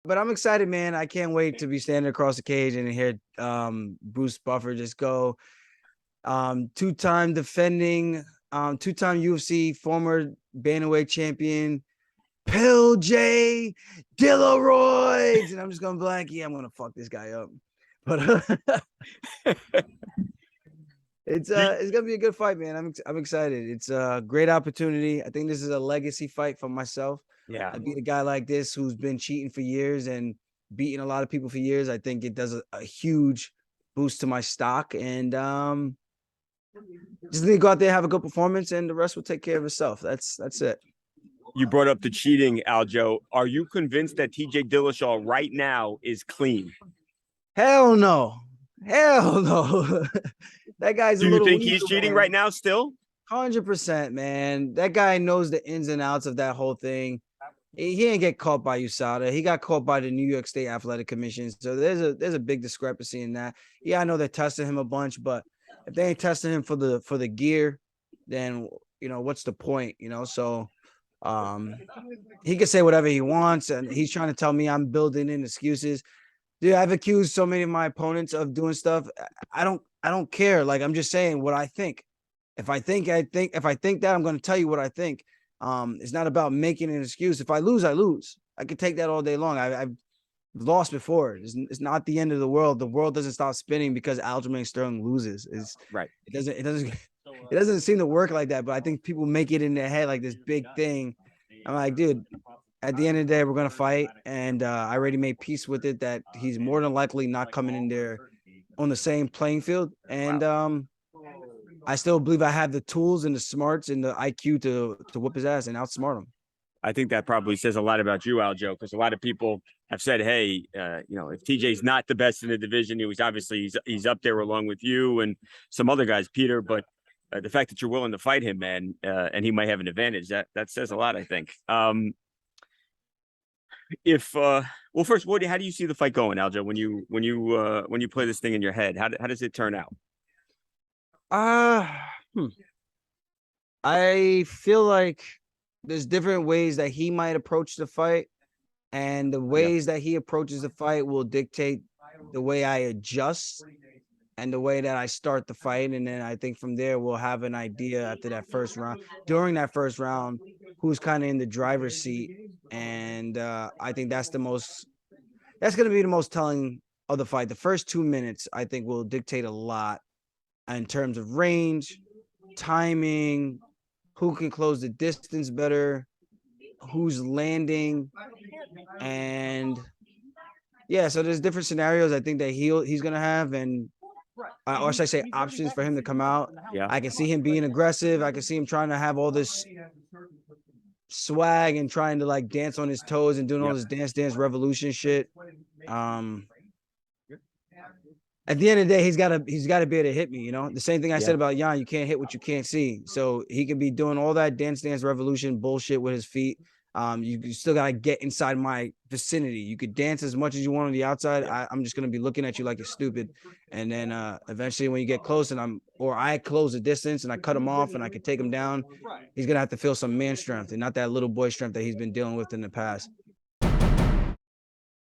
But I'm excited, man. I can't wait to be standing across the cage and hear Bruce Buffer just go. Two-time defending, two-time UFC former bantamweight champion, Pill.J, DillaRoid. And I'm just gonna be like, yeah, I'm gonna fuck this guy up. But it's gonna be a good fight, man. I'm excited. It's a great opportunity. I think this is a legacy fight for myself. Yeah. I beat a guy like this who's been cheating for years and beating a lot of people for years. I think it does a huge boost to my stock. And just need to go out there, have a good performance, and the rest will take care of itself. That's it. You brought up the cheating, Aljo. Are you convinced that TJ Dillashaw right now is clean? Hell no. Hell no. That guy's Do a you little think weaker, he's cheating man. right now still? 100%, man. That guy knows the ins and outs of that whole thing. He didn't get caught by USADA. He got caught by the New York State Athletic Commission. So there's a big discrepancy in that. Yeah, I know they're testing him a bunch, but if they ain't testing him for the gear, then what's the point? So he can say whatever he wants, and he's trying to tell me I'm building in excuses. Dude, I've accused so many of my opponents of doing stuff. I don't care. Like, I'm just saying what I think. If I think that, I'm going to tell you what I think. It's not about making an excuse. If I lose, I lose. I could take that all day long. I've lost before. It's not the end of the world. The world doesn't stop spinning because Aljamain Sterling loses. It's right. It doesn't seem to work like that. But I think people make it in their head like this big thing. I'm like, dude, at the end of the day, we're gonna fight, and I already made peace with it that he's more than likely not coming in there on the same playing field. And I still believe I have the tools and the smarts and the IQ to whoop his ass and outsmart him. I think that probably says a lot about you, Aljo, because a lot of people have said, hey, if TJ's not the best in the division, he's up there along with you and some other guys, Peter, but the fact that you're willing to fight him, man, and he might have an advantage, that says a lot, I think. First, how do you see the fight going, Aljo? When you play this thing in your head, how does it turn out? I feel like there's different ways that he might approach the fight, and the ways that he approaches the fight will dictate the way I adjust and the way that I start the fight. And then I think from there we'll have an idea after that first round. During that first round, who's kind of in the driver's seat, and I think that's going to be the most telling of the fight. The first 2 minutes, I think, will dictate a lot in terms of range, timing, who can close the distance better, who's landing, and so there's different scenarios I think that he's gonna have, and or should I say options for him to come out. Yeah, I can see him being aggressive. I can see him trying to have all this swag and trying to like dance on his toes and doing all this dance revolution shit. At the end of the day, he's got to be able to hit me. The same thing I said about Jan. You can't hit what you can't see. So he can be doing all that dance revolution bullshit with his feet. You still gotta get inside my vicinity. You could dance as much as you want on the outside. I'm just gonna be looking at you like you're stupid, and then eventually when you get close and I close the distance and I cut him off and I can take him down, he's gonna have to feel some man strength and not that little boy strength that he's been dealing with in the past.